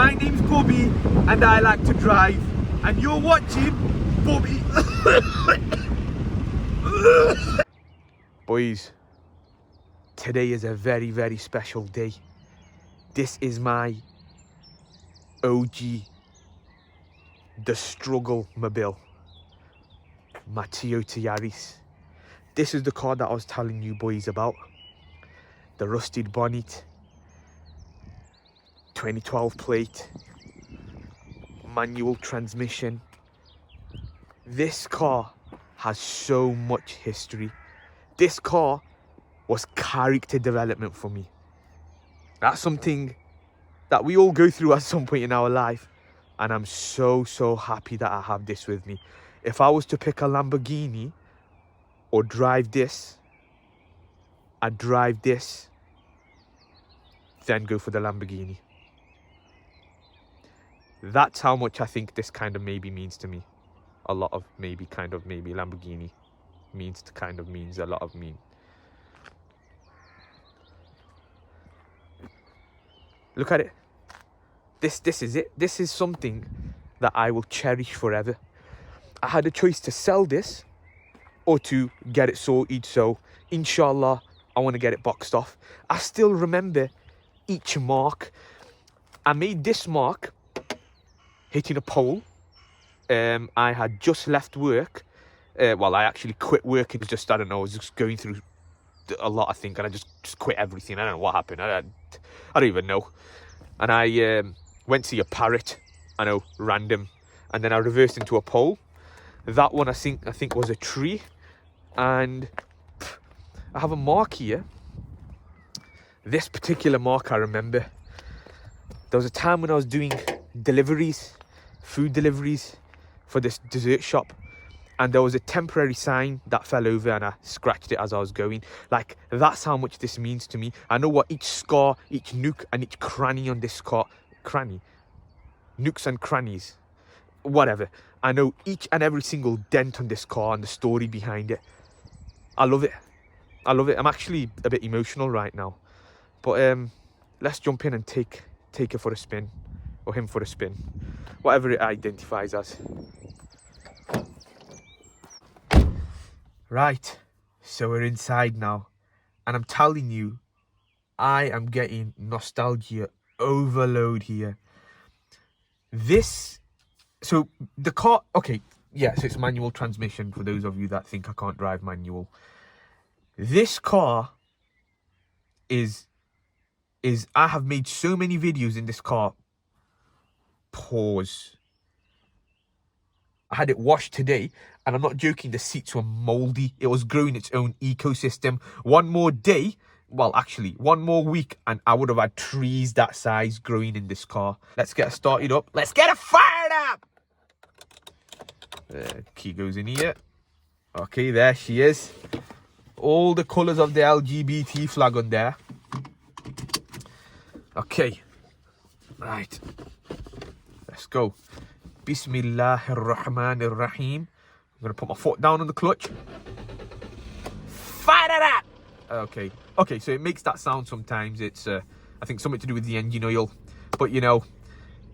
My name's Bobby and I like to drive. And you're watching Bobby. Boys, today is a very, very special day. This is my OG, the struggle mobile, my Toyota Yaris. This is the car that I was telling you boys about. The rusted bonnet, 2012 plate, manual transmission. This car has so much history. This car was character development for me. That's something that we all go through at some point in our life. And I'm so happy that I have this with me. If I was to pick a Lamborghini or drive this, I'd drive this, then go for the Lamborghini. That's how much I think this kind of maybe means to me. A lot of maybe, kind of maybe. Lamborghini means to kind of means a lot of mean. Look at it. This is it. This is something that I will cherish forever. I had a choice to sell this or to get it sorted. So inshallah, I want to get it boxed off. I still remember each mark. I made this mark hitting a pole. I had just left work. Well, I actually quit work. It was just, I don't know, I was just going through a lot, I think, and I just quit everything. I don't know what happened. I don't even know. And I went to see a parrot, I know, random, and then I reversed into a pole. That one I think was a tree, and I have a mark here. This particular mark I remember. There was a time when I was doing deliveries, food deliveries for this dessert shop, and there was a temporary sign that fell over and I scratched it as I was going. Like, that's how much this means to me. I know what each scar, each nook and each cranny on this car, nooks and crannies, whatever. I know each and every single dent on this car and the story behind it. I love it. I love it. I'm actually a bit emotional right now. But let's jump in and take her for a spin, or him for a spin, whatever it identifies as. Right, so we're inside now, and I'm telling you, I am getting nostalgia overload here. So the car, okay, yeah, so it's manual transmission for those of you that think I can't drive manual. This car is I have made so many videos in this car. Pause. I had it washed today, and I'm not joking, the seats were moldy. It was growing its own ecosystem. One more day, well, actually, one more week, and I would have had trees that size growing in this car. Let's get it started up. Let's get it fired up! Key goes in here. Okay, there she is. All the colours of the LGBT flag on there. Okay. Right. Let's go. Bismillahirrahmanirrahim. I'm going to put my foot down on the clutch. Fire it up! Okay, so it makes that sound sometimes. It's, I think, something to do with the engine oil. But, you know,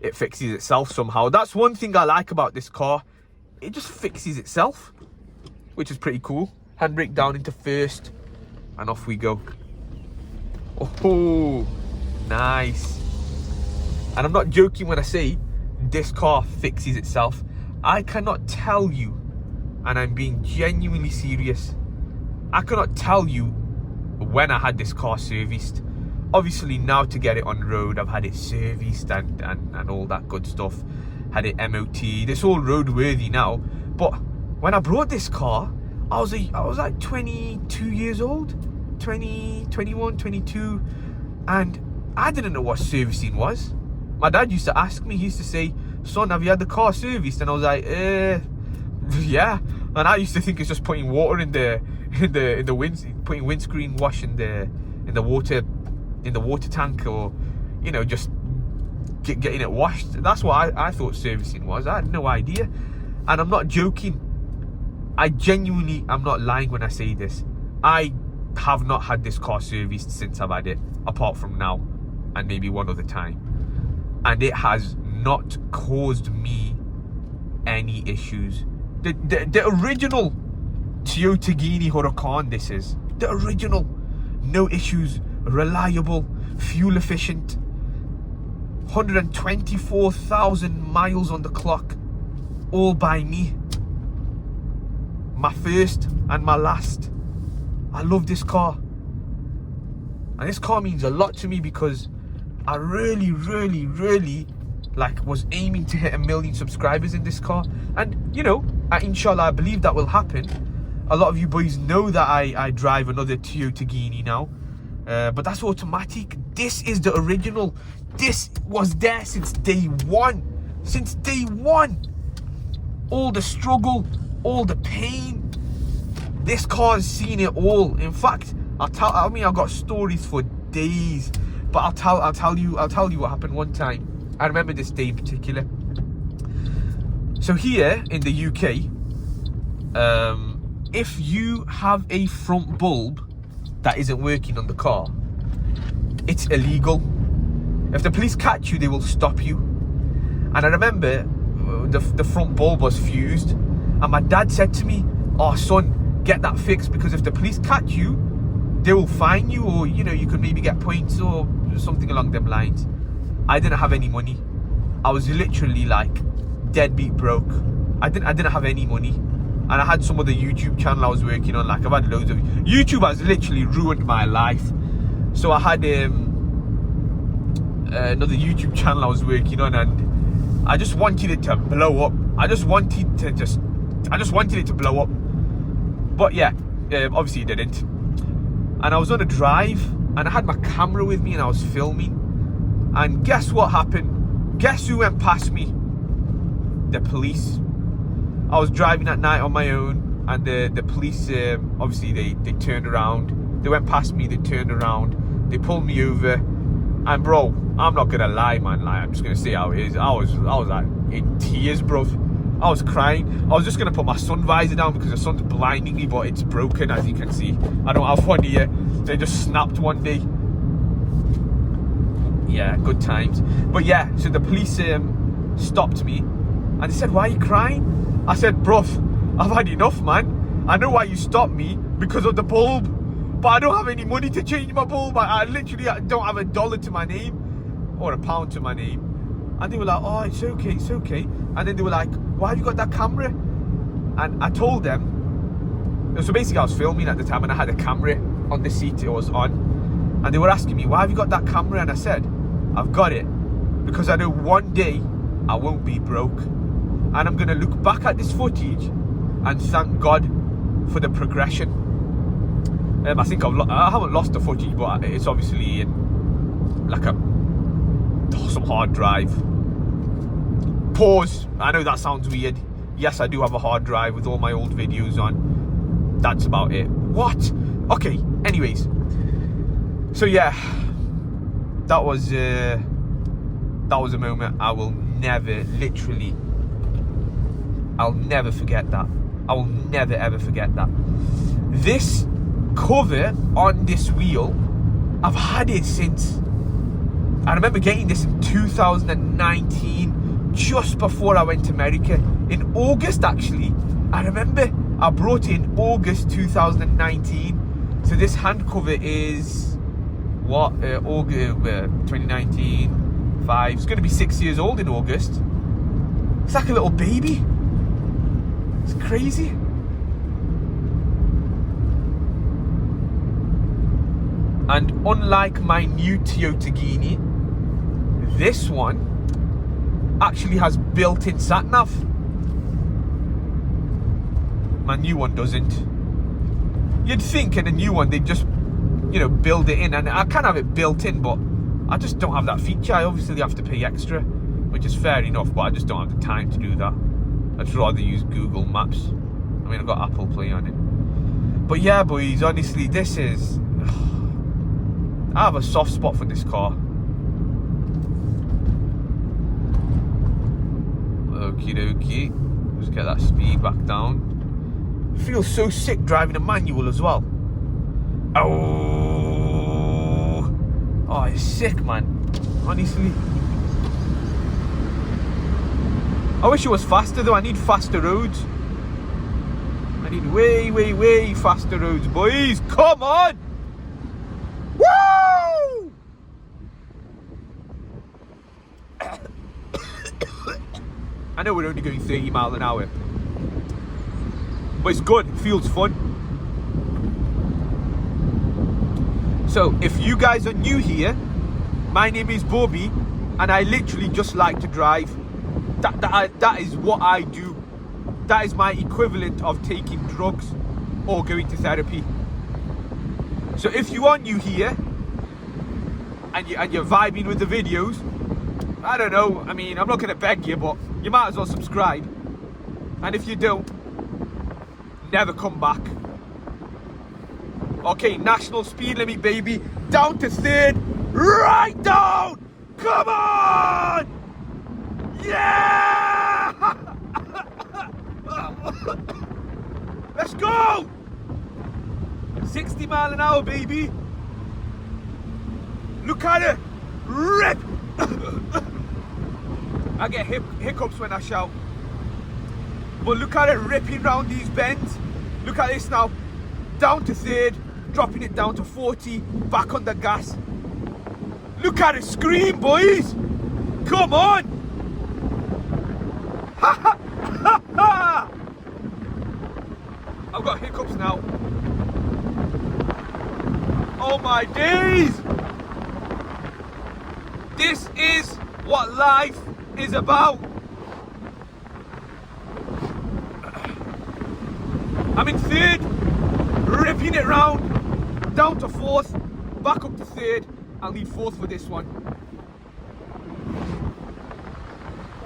it fixes itself somehow. That's one thing I like about this car. It just fixes itself, which is pretty cool. Handbrake down into first, and off we go. Oh, nice. And I'm not joking when I say this car fixes itself. I cannot tell you, and I'm being genuinely serious, I cannot tell you when I had this car serviced. Obviously now to get it on road, I've had it serviced and all that good stuff. Had it MOT, it's all roadworthy now. But when I brought this car, I was like 22 years old, 21, 22, and I didn't know what servicing was. My dad used to ask me, he used to say, son, have you had the car serviced? And I was like, yeah. And I used to think it's just putting water in the putting windscreen wash in the water tank, or, you know, just getting it washed. That's what I thought servicing was. I had no idea. And I'm not joking. I genuinely am not lying when I say this. I have not had this car serviced since I've had it, apart from now and maybe one other time. and it has not caused me any issues. The original Toyota Gini Huracan, this is the original. No issues, reliable, fuel efficient, 124,000 miles on the clock, all by me. My first and my last. I love this car, and this car means a lot to me because I really was aiming to hit 1 million subscribers in this car. And you know, inshallah, I believe that will happen. A lot of you boys know that I drive another Toyota Gini now, but that's automatic. This is the original. This was there since day one. Since day one. All the struggle, all the pain. This car's seen it all. In fact, I've got stories for days, but I'll tell you what happened one time. I remember this day in particular. So here in the UK, if you have a front bulb that isn't working on the car, it's illegal. If the police catch you, they will stop you. And I remember the front bulb was fused, and my dad said to me, "Oh son, get that fixed, because if the police catch you, they will fine you, or you know, you could maybe get points or something along them lines." I didn't have any money. I was literally like deadbeat broke. I didn't have any money, and I had some other YouTube channel I was working on. Like, I've had loads of YouTube has literally ruined my life. So I had another YouTube channel I was working on, and I just wanted it to blow up. I just wanted it to blow up. But yeah, obviously it didn't. And I was on a drive, and I had my camera with me, and I was filming. And guess what happened? Guess who went past me? The police. I was driving at night on my own, and the police, obviously they turned around. They went past me, they turned around, they pulled me over. And bro, I'm not gonna lie, man. Like, I'm just gonna say how it is. I was like in tears, bro. I was crying. I was just gonna put my sun visor down because the sun's blinding me, but it's broken, as you can see. I don't have one here. They just snapped one day. Yeah, good times. But yeah, so the police stopped me, and they said, "Why are you crying?" I said, "Bruv, I've had enough, man. I know why you stopped me, because of the bulb. But I don't have any money to change my bulb. I literally don't have $1 to my name, or £1 to my name." And they were like, "Oh, it's okay, it's okay." And then they were like, "Why have you got that camera?" And I told them. So basically, I was filming at the time, and I had a camera on the seat it was on. And they were asking me, "Why have you got that camera?" And I said, "I've got it because I know one day I won't be broke. And I'm going to look back at this footage and thank God for the progression." I think I haven't lost the footage, but it's obviously in like some hard drive. Pause. I know that sounds weird. Yes, I do have a hard drive with all my old videos on. That's about it. What? Okay, anyways. So yeah, that was a moment I will never, literally, I'll never forget that. I will never ever forget that. This cover on this wheel, I've had it since, I remember getting this in 2019, just before I went to America, in August actually. I remember I brought it in August 2019. So this hand cover is what, August 2019, 5, it's going to be 6 years old in August. It's like a little baby. It's crazy. And unlike my new Toyota Gini, this one actually has built-in sat-nav. My new one doesn't. You'd think in a new one they'd just, you know, build it in, and I can have it built in, but I just don't have that feature. I obviously have to pay extra, which is fair enough, but I just don't have the time to do that. I'd just rather use Google Maps. I mean, I've got Apple Play on it. But yeah, boys, honestly, this is... I have a soft spot for this car. Okie dokie. Just get that speed back down. It feels so sick driving a manual as well. Oh, it's sick, man. Honestly. I wish it was faster though. I need faster roads. I need way faster roads, boys. Come on! Woo! I know we're only going 30 miles an hour, but it's good. It feels fun. So if you guys are new here, my name is Bobby, and I literally just like to drive. That is what I do. That is my equivalent of taking drugs or going to therapy. So if you are new here and you're vibing with the videos, I don't know, I mean, I'm not going to beg you, but you might as well subscribe. And if you don't, never come back. Okay, national speed limit, baby. Down to third, right down. Come on! Yeah! Let's go! 60 mile an hour, baby. Look at it. Rip! I get hiccups when I shout. But look at it ripping round these bends. Look at this now. Down to third, dropping it down to 40, back on the gas. Look at it scream, boys. Come on. Ha ha ha ha. I've got hiccups now. Oh my days. This is what life is about. I'm in third, ripping it round, down to fourth, back up to third. I'll need fourth for this one.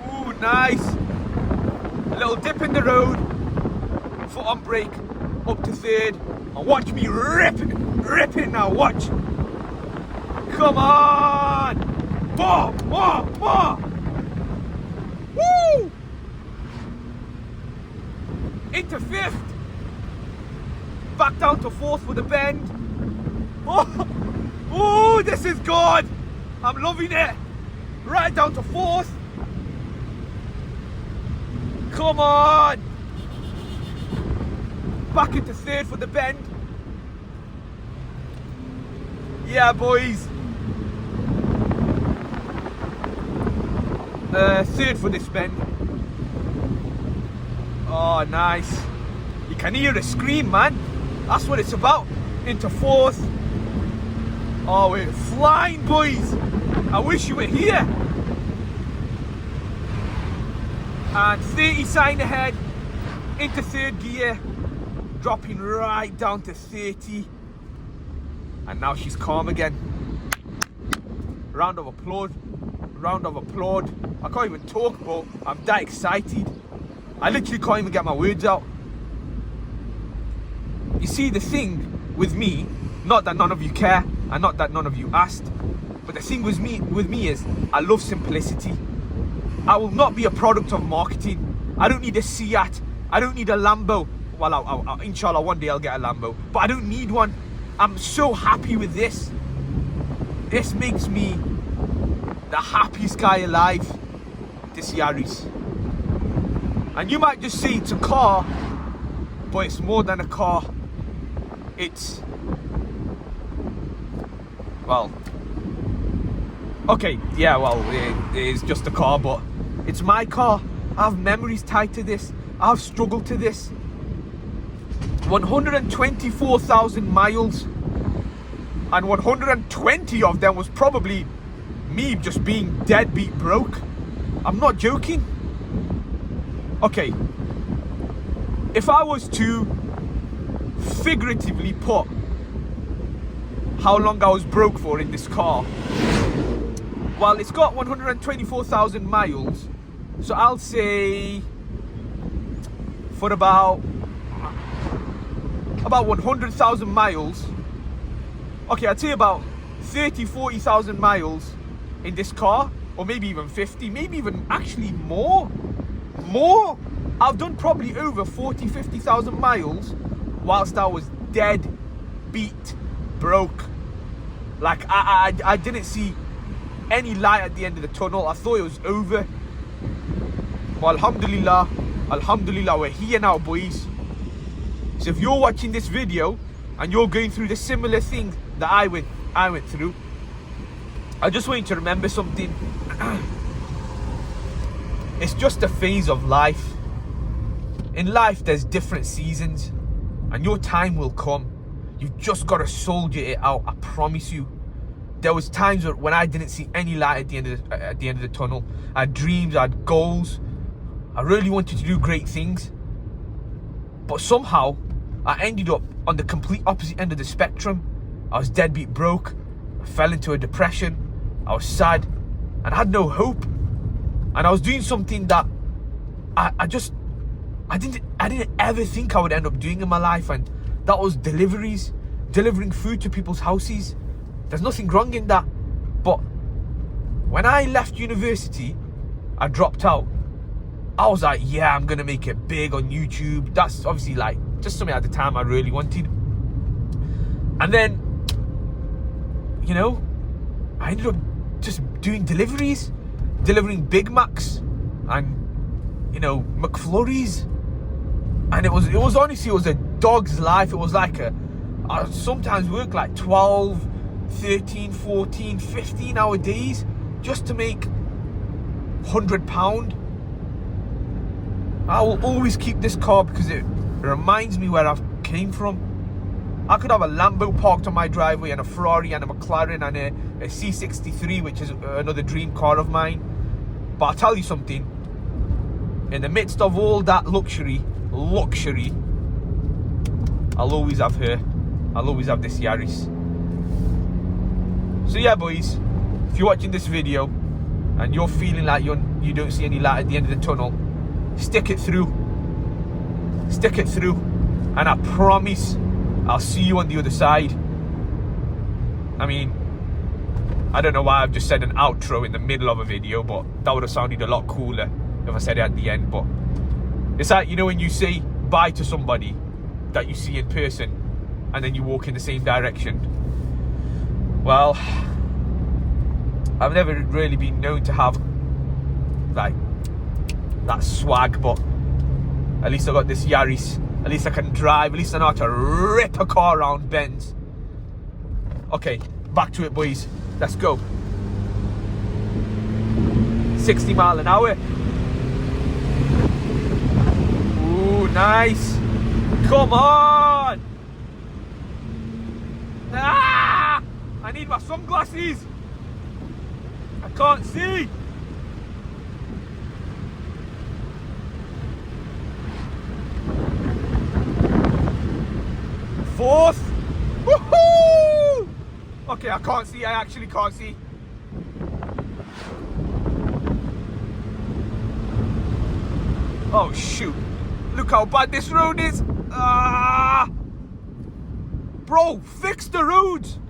Ooh, nice. A little dip in the road, foot on brake, up to third. And watch me rip it now, watch. Come on. More. Woo! Into fifth. Back down to fourth for the bend. Oh, this is good. I'm loving it. Right down to fourth. Come on. Back into third for the bend. Yeah, boys. Third for this bend. Oh, nice. You can hear the scream, man. That's what it's about. Into fourth. Oh, we're flying, boys. I wish you were here. And 30 sign ahead. Into third gear. Dropping right down to 30. And now she's calm again. Round of applause. Round of applause. I can't even talk, but I'm that excited. I literally can't even get my words out. You see, the thing with me, not that none of you care, and not that none of you asked, but the thing with me is, I love simplicity. I will not be a product of marketing. I don't need a Seat. I don't need a Lambo. Well, I'll, inshallah, one day I'll get a Lambo. But I don't need one. I'm so happy with this. This makes me the happiest guy alive. This Yaris. And you might just say it's a car, but it's more than a car. It's, well, okay, yeah, well, it is just a car, but it's my car. I have memories tied to this. I've struggled to this. 124,000 miles, and 120 of them was probably me just being deadbeat broke. I'm not joking. Okay, if I was to figuratively put how long I was broke for in this car, well, it's got 124,000 miles, so I'll say for about 100,000 miles. Okay, I'd say about 40,000 miles in this car, or maybe even 50, maybe even actually more. I've done probably over 50,000 miles whilst I was dead beat broke. Like I didn't see any light at the end of the tunnel. I thought it was over. But Alhamdulillah, we're here now, boys. So if you're watching this video and you're going through the similar thing that I went through, I just want you to remember something. It's just a phase of life. In life, there's different seasons, and your time will come. You've just got to soldier it out. I promise you. There was times when I didn't see any light at the end of the tunnel. I had dreams, I had goals. I really wanted to do great things, but somehow I ended up on the complete opposite end of the spectrum. I was deadbeat broke. I fell into a depression. I was sad, and I had no hope. And I was doing something that I didn't ever think I would end up doing in my life, and that was delivering food to people's houses. There's nothing wrong in that, but when I left university, I dropped out. I was like, yeah, I'm gonna make it big on YouTube. That's obviously like just something at the time I really wanted. And then, you know, I ended up just doing deliveries, delivering Big Macs and, you know, McFlurries. And it was honestly, it was a dog's life. It was like I sometimes work like 12, 13, 14, 15 hour days just to make £100. I will always keep this car because it reminds me where I came from. I could have a Lambo parked on my driveway and a Ferrari and a McLaren and a C63, which is another dream car of mine. But I'll tell you something, in the midst of all that luxury, I'll always have her. I'll always have this Yaris. So yeah, boys, if you're watching this video and you're feeling like you don't see any light at the end of the tunnel, stick it through, and I promise I'll see you on the other side. I mean, I don't know why I've just said an outro in the middle of a video, but that would have sounded a lot cooler if I said it at the end. But it's like, you know, when you say bye to somebody that you see in person and then you walk in the same direction. Well, I've never really been known to have like that swag, but at least I got this Yaris. At least I can drive. At least I know how to rip a car around bends. Okay, back to it, boys. Let's go. 60 mile an hour. Ooh, nice. Come on. Ah! I need my sunglasses. I can't see. Fourth. Woohoo! Okay, I can't see. I actually can't see. Oh shoot. Look how bad this road is. Ah! Bro, fix the roads.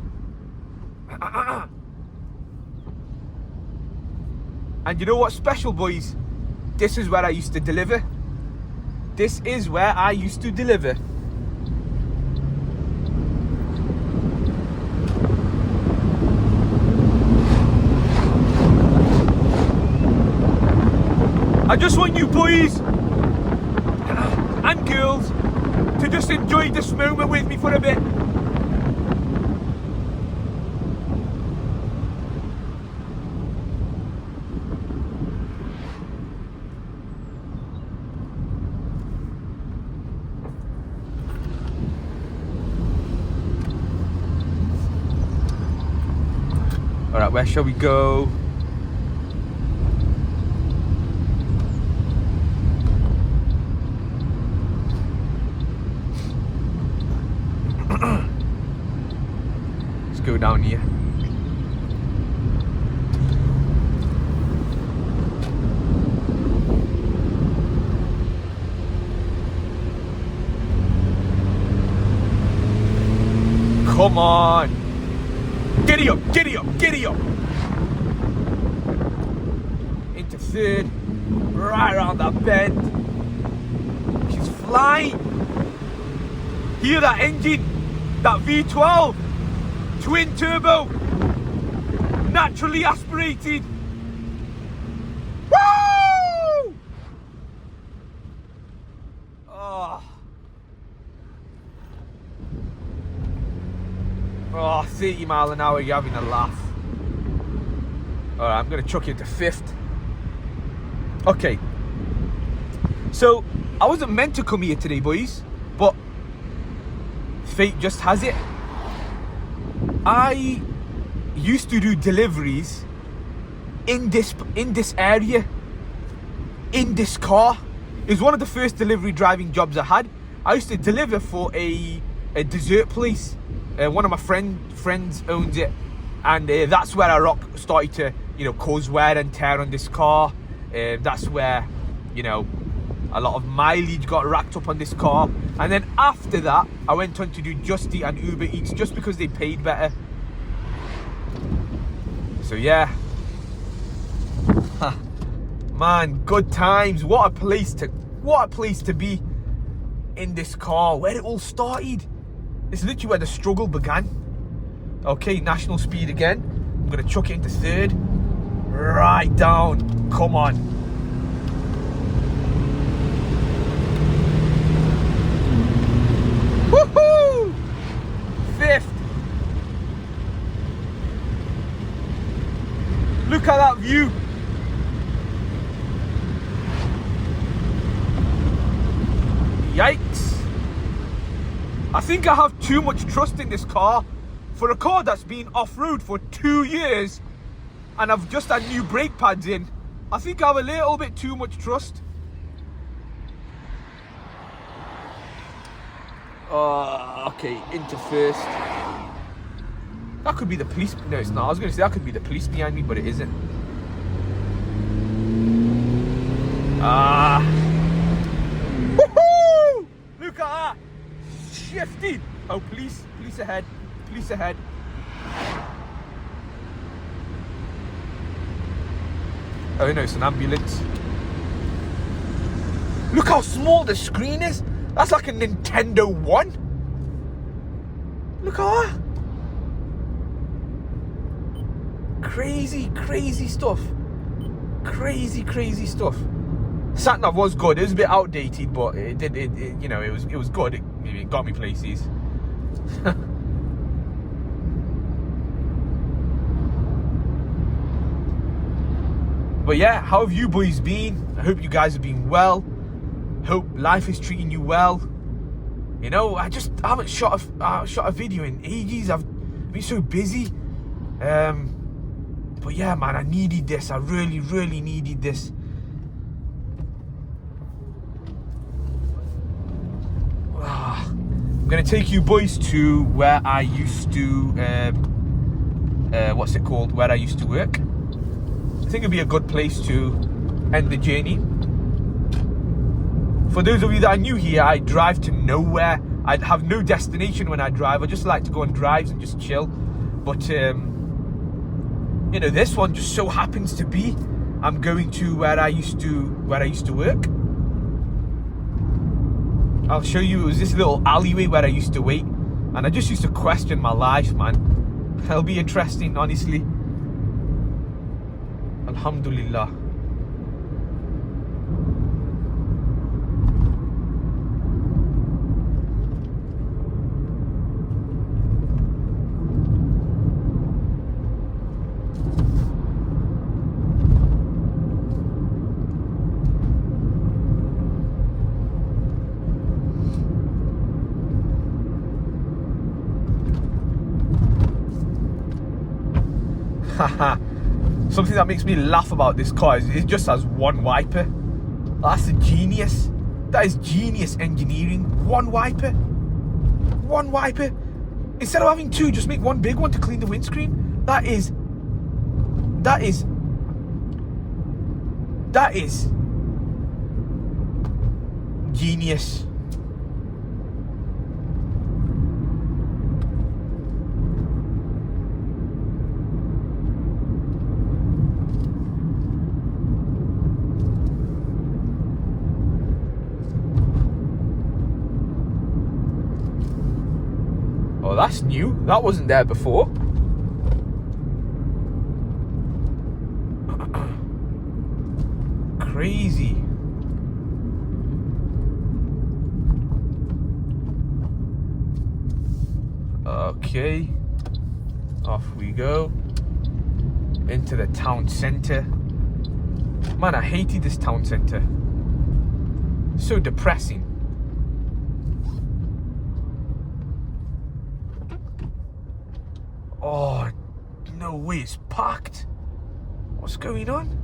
And you know what's special, boys? This is where I used to deliver. This is where I used to deliver. I just want you boys and girls to just enjoy this moment with me for a bit. All right, where shall we go? Go down here. Come on. Giddy up, giddy up, giddy up. Into third. Right around that bend. She's flying. Hear that engine? That V12. Twin turbo, naturally aspirated. Woo! 30 mile an hour, you're having a laugh. Alright, I'm gonna chuck it to 5th. Okay. So, I wasn't meant to come here today, boys, but fate just has it. I used to do deliveries in this area, in this car. It was one of the first delivery driving jobs I had. I used to deliver for a dessert place. One of my friends owns it, and that's where I started to, you know, cause wear and tear on this car. That's where, you know, a lot of mileage got racked up on this car. And then after that, I went on to do Just Eat and Uber Eats just because they paid better. So yeah. Man, good times. What a place to be in this car, where it all started. It's literally where the struggle began. Okay, national speed again. I'm gonna chuck it into 3rd. Right down. Come on. Woohoo! 5th. Look at that view. Yikes. I think I have too much trust in this car. For a car that's been off-road for 2 years and I've just had new brake pads in, I think I have a little bit too much trust. Okay, into 1st. That could be the police. No, it's not. I was going to say that could be the police behind me, but it isn't. Woohoo! Look at that. Shifting. Oh, police ahead. Police ahead. Oh no, it's an ambulance. Look how small the screen is. That's like a Nintendo 1. Look at that. Crazy stuff. Crazy stuff. Satnav was good. It was a bit outdated, but it you know, it was good. It got me places. But yeah, how have you boys been? I hope you guys have been well. Hope life is treating you well. You know, I haven't shot a video in ages. I've been so busy. But yeah, man, I needed this. I really needed this. I'm gonna take you boys to where I used to what's it called? Where I used to work. I think it'd be a good place to end the journey. For those of you that are new here, I drive to nowhere. I have no destination when I drive. I just like to go on drives and just chill. But you know, this one just so happens to be I'm going to where I used to work. I'll show you. It was this little alleyway where I used to wait, and I just used to question my life, man. It'll be interesting, honestly. Alhamdulillah. Something that makes me laugh about this car is it just has one wiper. That's a genius. That is genius engineering. One wiper. Instead of having two, just make one big one to clean the windscreen. That is genius. Oh, that's new. That wasn't there before. Crazy. Okay. Off we go. Into the town centre. Man, I hated this town centre. So depressing. Oh, no way, it's packed. What's going on?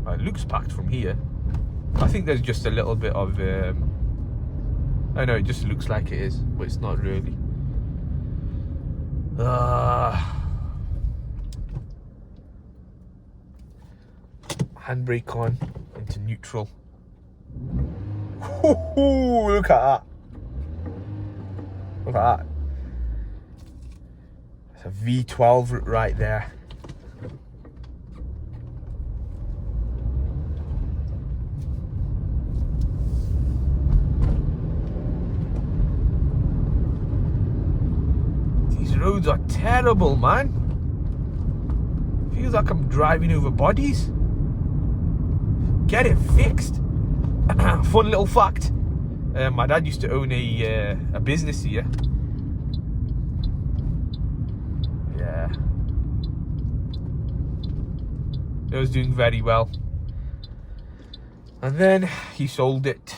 Oh, it looks packed from here. I think there's just a little bit of... I know, it just looks like it is, but it's not really. Handbrake on, into neutral. Look at that. Look at that. It's a V12 right there. These roads are terrible, man. Feels like I'm driving over bodies. Get it fixed. Fun little fact. My dad used to own a business here. Yeah. It was doing very well. And then he sold it.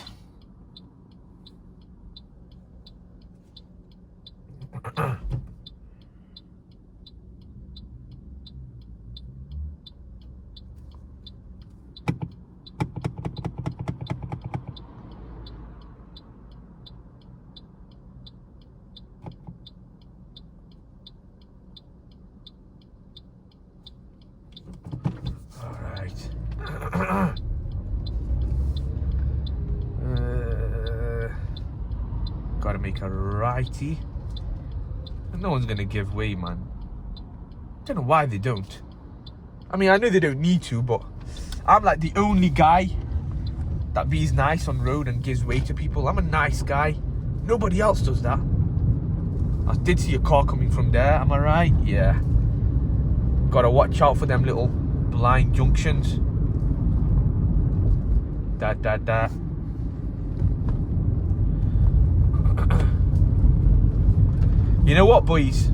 Gotta make a righty. No one's gonna give way, man. Don't know why they don't. I mean, I know they don't need to, but I'm like the only guy that be's nice on road and gives way to people. I'm a nice guy. Nobody else does that. I did see a car coming from there, am I right? Yeah. Gotta watch out for them little blind junctions. That. You know what, boys?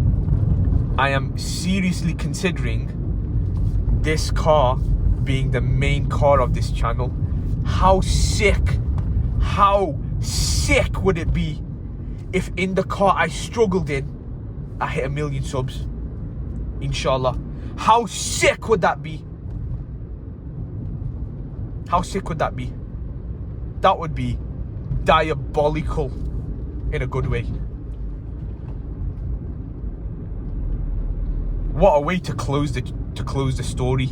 I am seriously considering this car being the main car of this channel. How sick would it be if in the car I struggled in, I hit 1 million subs? Inshallah. How sick would that be? How sick would that be? That would be diabolical in a good way. What a way to close the story,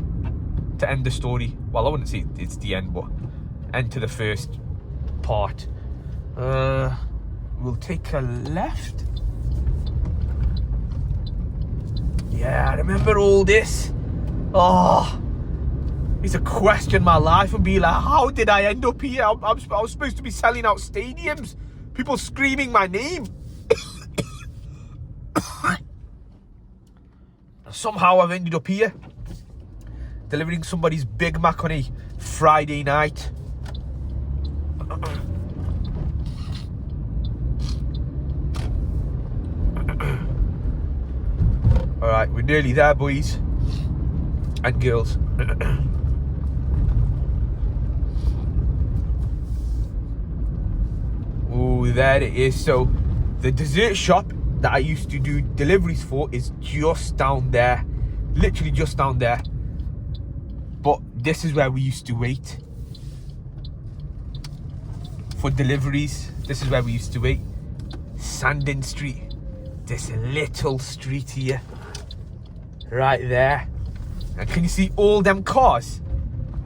to end the story. Well, I wouldn't say it's the end, but end to the first part. We'll take a left. Yeah, I remember all this. Oh, it's a question my life and be like, how did I end up here? I was supposed to be selling out stadiums. People screaming my name. Somehow I've ended up here, delivering somebody's Big Mac on a Friday night. Alright, we're nearly there, boys and girls. Oh, there it is. So the dessert shop that I used to do deliveries for is just down there, literally just down there. But this is where we used to wait for deliveries. This is where we used to wait. Sandon Street, this little street here, right there. And can you see all them cars?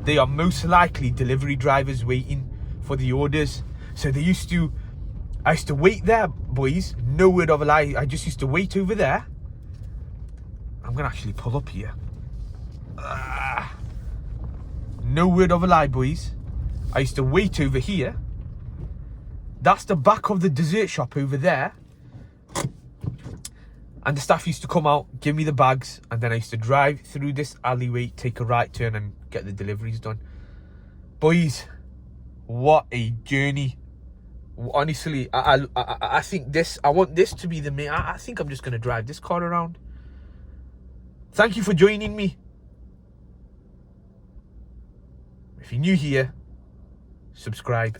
They are most likely delivery drivers waiting for the orders. So they used to, I used to wait there, boys. No word of a lie. I just used to wait over there. I'm gonna actually pull up here. No word of a lie, boys. I used to wait over here. That's the back of the dessert shop over there. And the staff used to come out, give me the bags, and then I used to drive through this alleyway, take a right turn and get the deliveries done. Boys, what a journey. honestly, I think this, I want this to be the main. I think I'm just gonna drive this car around. Thank you for joining me. If you're new here, subscribe.